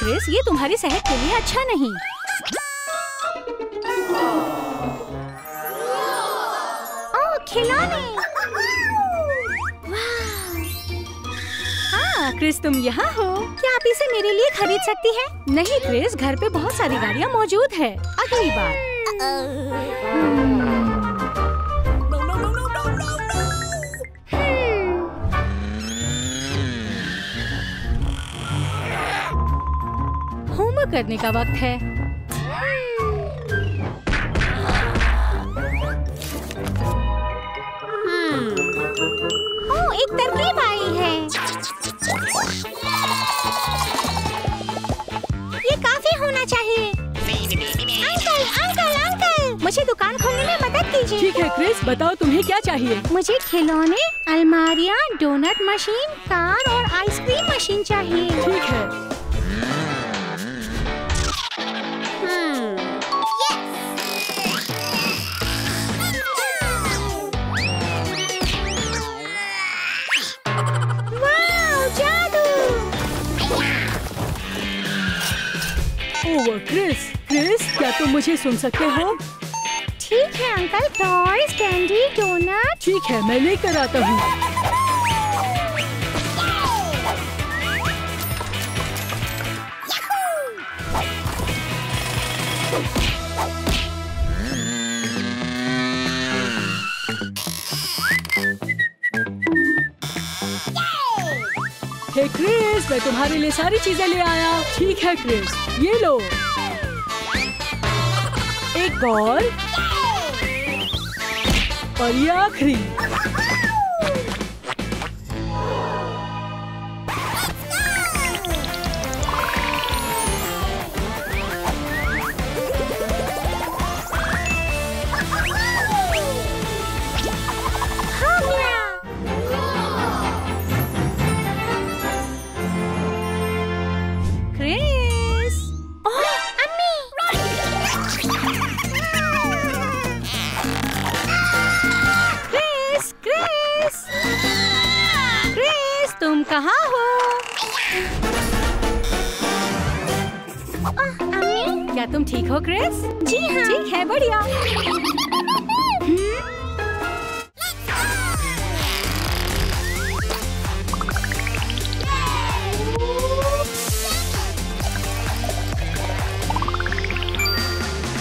Chris, ये तुम्हारी सेहत के लिए अच्छा नहीं। ओह, खिलौने। हाँ क्रिस, तुम यहाँ हो। क्या आप इसे मेरे लिए खरीद सकती हैं? नहीं क्रिस, घर पे बहुत सारी गाड़ियाँ मौजूद है। अगली बार। होमवर्क करने का वक्त है। ओह, एक तरकीब आई है। ये काफी होना चाहिए। अंकल, अंकल, अंकल, मुझे दुकान खोलने में मदद कीजिए। ठीक है क्रिस, बताओ तुम्हें क्या चाहिए? मुझे खिलौने, अलमारियाँ, डोनट मशीन, कार और आइसक्रीम मशीन चाहिए। ठीक है। क्रिस, क्रिस, क्या तुम मुझे सुन सकते हो? ठीक है अंकल, टॉयज, कैंडी, डोनट। ठीक है, मैं लेकर आता हूँ। हे क्रिस, मैं तुम्हारे लिए सारी चीजें ले आया। ठीक है क्रिस, ये लो। एक और ये आखिरी। तुम कहाँ हो? अम्मी, क्या तुम ठीक हो क्रिस? जी हाँ। ठीक है, बढ़िया।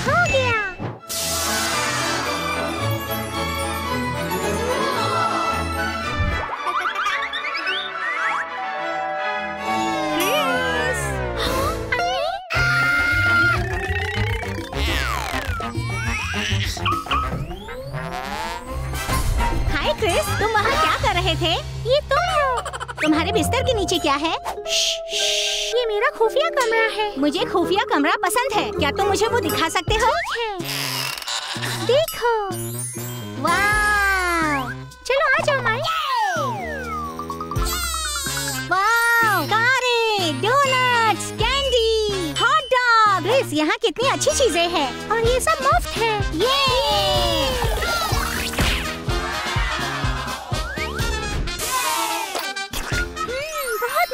हो गया। क्रिस, तुम वहाँ क्या कर रहे थे? ये तुम हो। तुम्हारे बिस्तर के नीचे क्या है? ये मेरा खुफिया कमरा है। मुझे खुफिया कमरा पसंद है। क्या तुम मुझे वो दिखा सकते हो? देखो। वाह! चलो आ जाओ माई। वाह! कारें, donuts, candy, hot dog. Chris, यहाँ कितनी अच्छी चीजें हैं और ये सब मुफ्त है। ये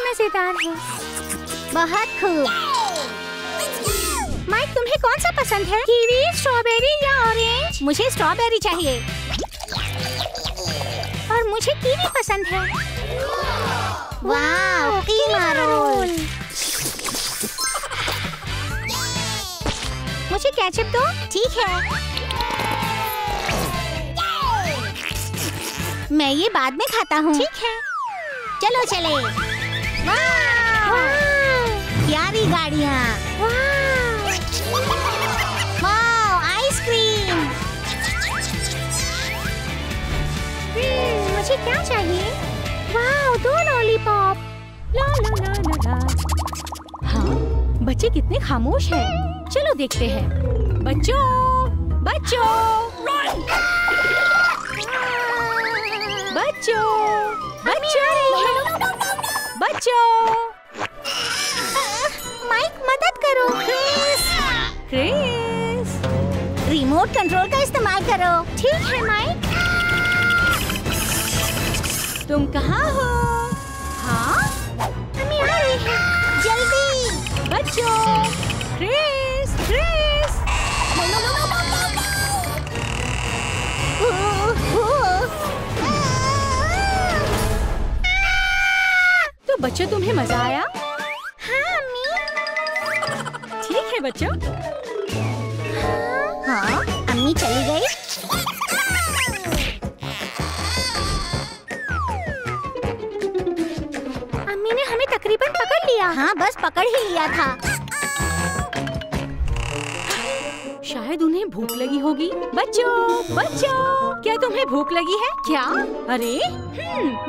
मजेदार है। बहुत खूब। माइक, तुम्हें कौन सा पसंद है? कीवी, स्ट्रॉबेरी या ऑरेंज? मुझे स्ट्रॉबेरी चाहिए। और मुझे कीवी पसंद है। वाह, कीमा रोल। मुझे केचप दो। ठीक है। मैं ये बाद में खाता हूँ। ठीक है। चलो चले। वाह! प्यारी गाड़ियाँ। वाह! आइसक्रीम। मुझे क्या चाहिए? वाह! 2 लॉलीपॉप। ला ला ला ला ला। हाँ, बच्चे कितने खामोश हैं। चलो देखते हैं। बच्चों, बच्चों, बच्चों, बच्चों, माइक मदद करो। क्रिस, क्रिस, रिमोट कंट्रोल का इस्तेमाल करो। ठीक है माइक। तुम कहाँ हो? हाँ, मम्मी आ रही है। जल्दी। बच्चों, क्रिस, क्रिस। तो बच्चों, तुम्हें मजा आया? हाँ अम्मी। ठीक है बच्चों। हाँ, अम्मी चली गई। अम्मी ने हमें तकरीबन पकड़ लिया। हाँ, बस पकड़ ही लिया था। शायद उन्हें भूख लगी होगी। बच्चों, बच्चों, क्या तुम्हें भूख लगी है क्या? अरे,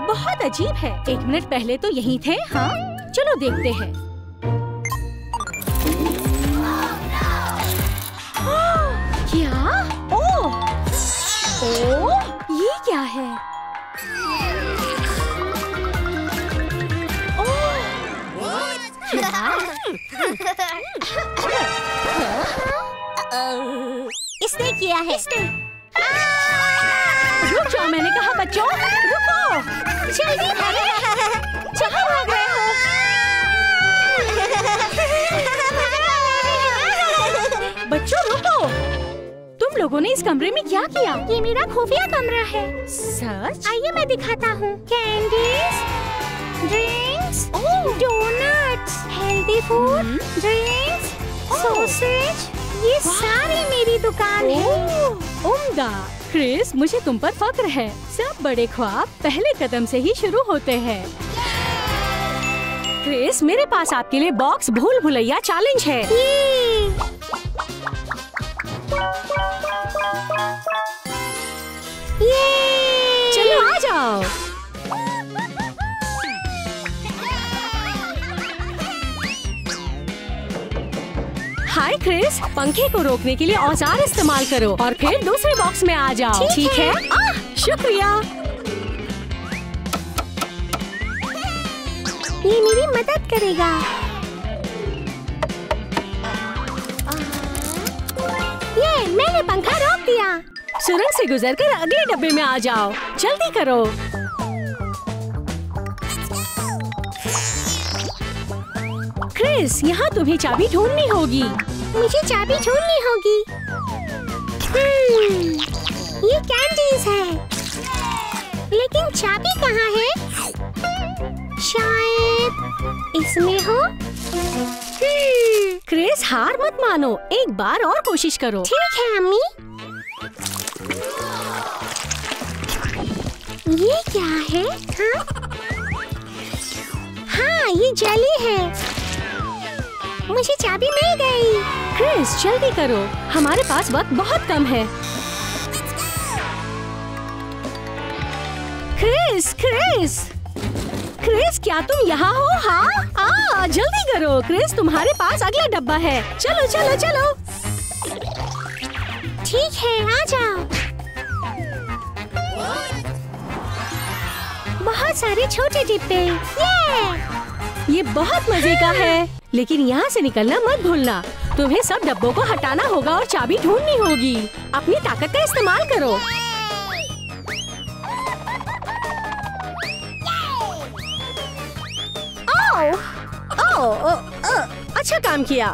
बहुत अजीब है। 1 मिनट पहले तो यहीं थे। हाँ, चलो देखते हैं। क्या? ओह, ये क्या है? इसने किया है। रुक जाओ, मैंने कहा बच्चों, रुको। जल्दी करो। कहाँ भाग रहे हो? बच्चों रुको। तुम लोगों ने इस कमरे में क्या किया? ये मेरा खुफिया कमरा है। सच? आइए मैं दिखाता हूँ। Candies, drinks, donuts, healthy food, drinks, sausage, ये सारी मेरी दुकान है। उम्दा। क्रिस, मुझे तुम पर फक्र है। सब बड़े ख्वाब पहले कदम से ही शुरू होते हैं। क्रिस, मेरे पास आपके लिए बॉक्स भूल भुलैया चैलेंज है। चलो आ जाओ। हाय क्रिस, पंखे को रोकने के लिए औजार इस्तेमाल करो और फिर दूसरे बॉक्स में आ जाओ। ठीक है? शुक्रिया। ये मेरी मदद करेगा। ये मैंने पंखा रोक दिया। सुरंग से गुजरकर अगले डब्बे में आ जाओ। जल्दी करो। क्रिस, यहाँ तुम्हें चाबी ढूंढनी होगी। मुझे चाबी ढूंढनी होगी। ये कैंडीज है, लेकिन चाबी कहाँ है? शायद इसमें हो। क्रिस, हार मत मानो, एक बार और कोशिश करो। ठीक है अम्मी। ये क्या है? हाँ, ये जेली है। मुझे चाबी मिल गई। क्रिस, जल्दी करो, हमारे पास वक्त बहुत कम है। क्रिस, क्रिस, क्रिस, क्या तुम यहाँ हो? हाँ, जल्दी करो। क्रिस, तुम्हारे पास अगला डब्बा है। चलो चलो चलो। ठीक है, आ जाओ। बहुत सारे छोटे डिब्बे। ये बहुत मजे का है, लेकिन यहाँ से निकलना मत भूलना। तुम्हें सब डब्बों को हटाना होगा और चाबी ढूंढनी होगी। अपनी ताकत का इस्तेमाल करो। अच्छा काम किया।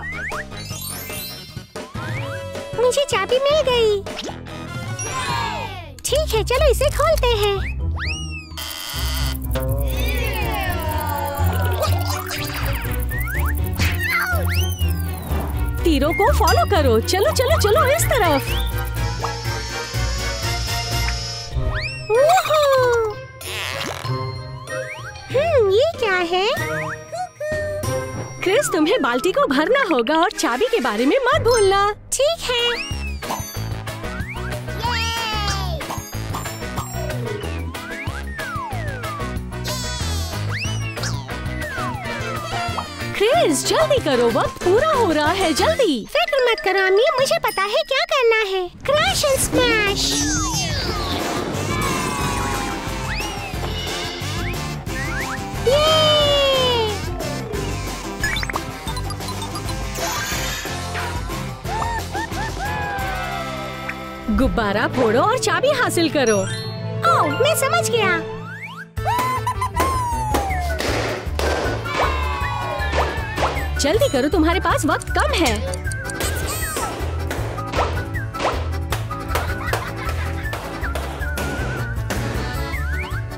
मुझे चाबी मिल गई। ठीक है, चलो इसे खोलते हैं। तीरों को फॉलो करो। चलो चलो चलो इस तरफ। ये क्या है? क्रिस, तुम्हें बाल्टी को भरना होगा और चाबी के बारे में मत भूलना। ठीक है। क्रिस, जल्दी करो, वक्त पूरा हो रहा है। जल्दी। फिक्र मत करो अम्मी, मुझे पता है क्या करना है। Crash and smash. गुब्बारा फोड़ो और चाबी हासिल करो। ओह, मैं समझ गया। जल्दी करो, तुम्हारे पास वक्त कम है।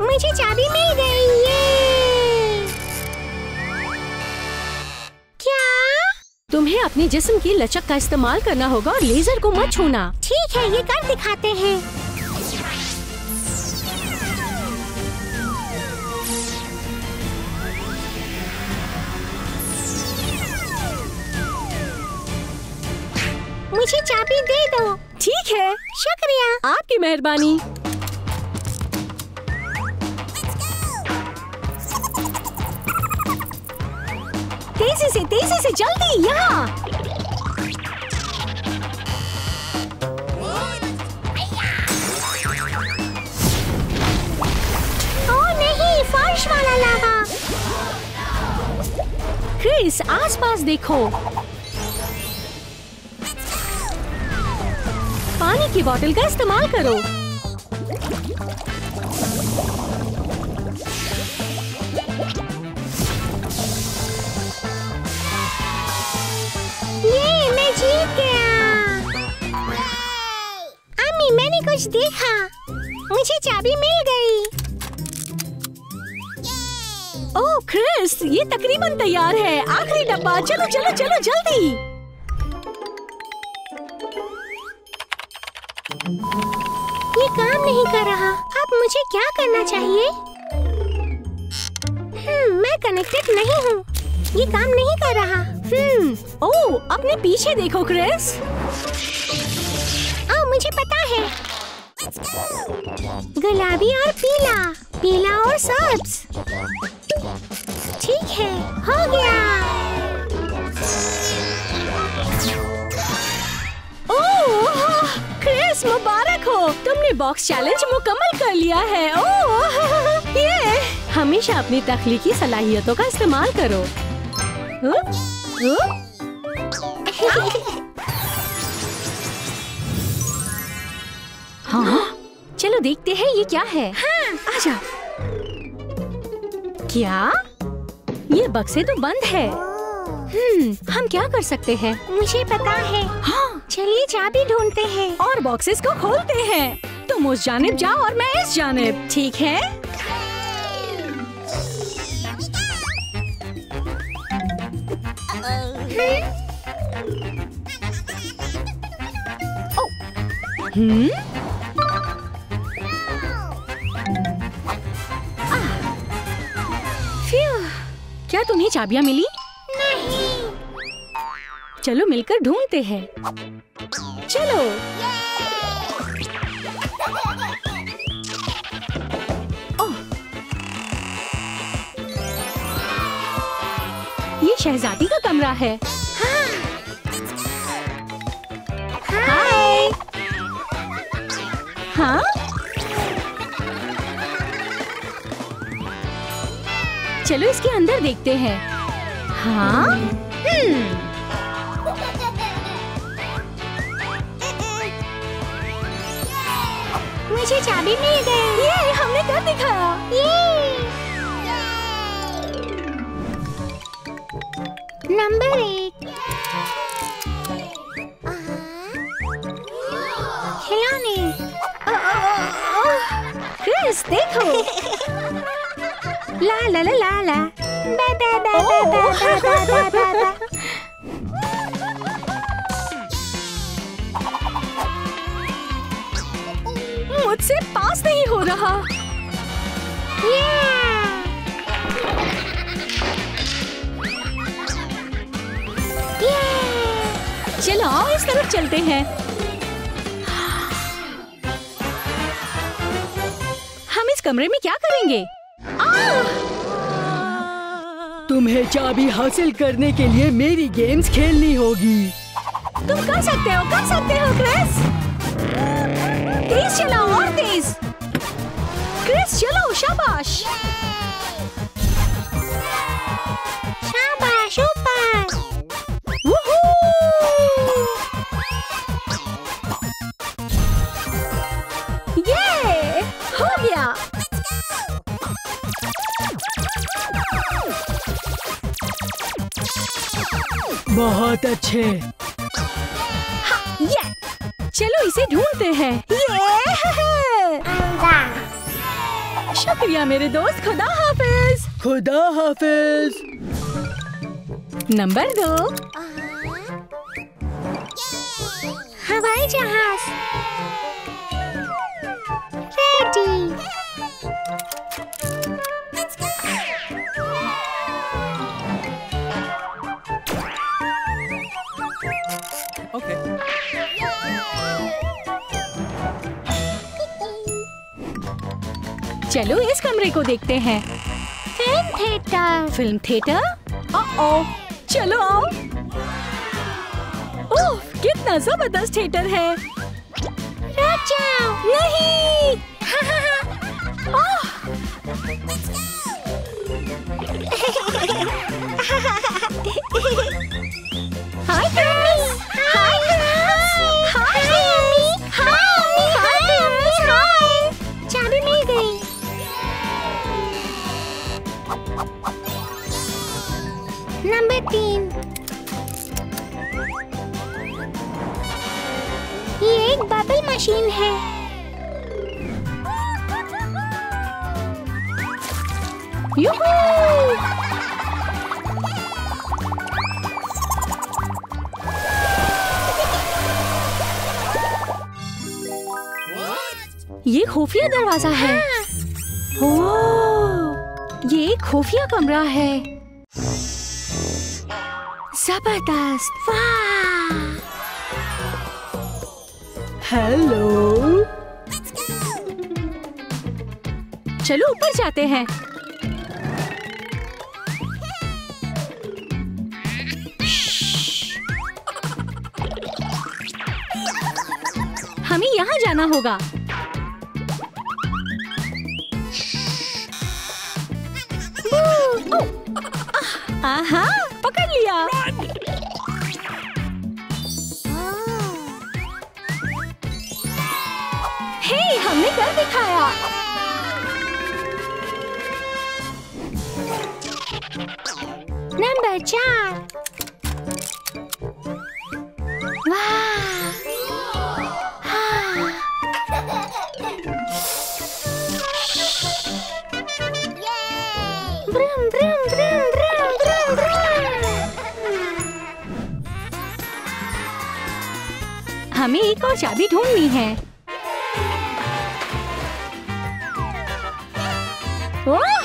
मुझे चाबी मिल गई। ये क्या? तुम्हें अपने जिस्म की लचक का इस्तेमाल करना होगा और लेजर को मत छूना। ठीक है, ये कर दिखाते हैं। मुझे चाबी दे दो। ठीक है, शुक्रिया। आपकी मेहरबानी। तेजी से जल्दी यहाँ। ओह नहीं, फर्श वाला लावा। क्रिस, आसपास देखो। पानी की बोतल का इस्तेमाल करो। ये मैं जीत गया। अम्मी, मैंने कुछ देखा। मुझे चाबी मिल गई। ओह क्रिस, ये तकरीबन तैयार है। आखिरी डब्बा, चलो चलो चलो जल्दी। ये काम नहीं कर रहा। अब मुझे क्या करना चाहिए? मैं कनेक्टेड नहीं हूँ। ये काम नहीं कर रहा। ओह, अपने पीछे देखो क्रिस। मुझे पता है। गुलाबी और पीला, पीला और सब्ज। ठीक है, हो गया। ओह क्रिस, मुबारक हो, तुमने बॉक्स चैलेंज मुकम्मल कर लिया है। ओह ये हमेशा अपनी तख्लीकी सलाहियतों का इस्तेमाल करो। हाँ, चलो देखते हैं ये क्या है। हाँ, आजा। क्या? ये बक्से तो बंद है। हम क्या कर सकते हैं? मुझे पता है। हाँ, चलिए चाबी ढूंढते हैं और बॉक्सेस को खोलते हैं। तुम उस जानिब जाओ और मैं इस जानिब, ठीक है? क्या तुम्हें चाबियां मिली? नहीं। चलो मिलकर ढूंढते हैं। चलो। ओह, ये शहजादी का कमरा है। हाय। हाँ? चलो इसके अंदर देखते हैं। हाँ? मुझे चाबी मिल गई। ये हमने कर दिखाया। नंबर 1 खिलौने। क्रिस देखो। ला ला ला ला ला। बा बा बा बा बा बा बा बा बा। मुझसे पास नहीं हो रहा। चलो आओ इस तरफ चलते हैं। हम इस कमरे में क्या करेंगे? तुम्हें चाबी हासिल करने के लिए मेरी गेम्स खेलनी होगी। तुम कर सकते हो क्रिस। तेज चलाओ और तेज। क्रिस चलो, शाबाश। शाबाश, ऊपर। वूहू! ये हो गया। बहुत अच्छे। ये चलो इसे ढूंढते हैं। ये शुक्रिया मेरे दोस्त, खुदा हाफिज। खुदा हाफिज। नंबर 2 हवाई जहाज रेडी। चलो इस कमरे को देखते हैं। Film theatre. Film theatre? Oh, चलो आओ। ओह, कितना जबरदस्त थिएटर है। रुक जाओ। नहीं। ओह, हाय क्रिस। हाय क्रिस। हाय मम्मी। हाय हाय। चाबी मिल गई। नंबर 3। ये एक बबल मशीन है। यूहू! ये खुफिया दरवाजा है। ओह, ये एक खुफिया कमरा है। जबरदस्त। वाह! हेलो। चलो ऊपर जाते हैं। हमें यहाँ जाना होगा। आहा, पकड़ लिया। हे, हमने कर दिखाया। नंबर 4। वाह! हाँ। ब्रूम ब्रूम ब्रूम ब्रूम ब्रूम ब्रूम। हमें एक और चाबी ढूंढनी है। ओह!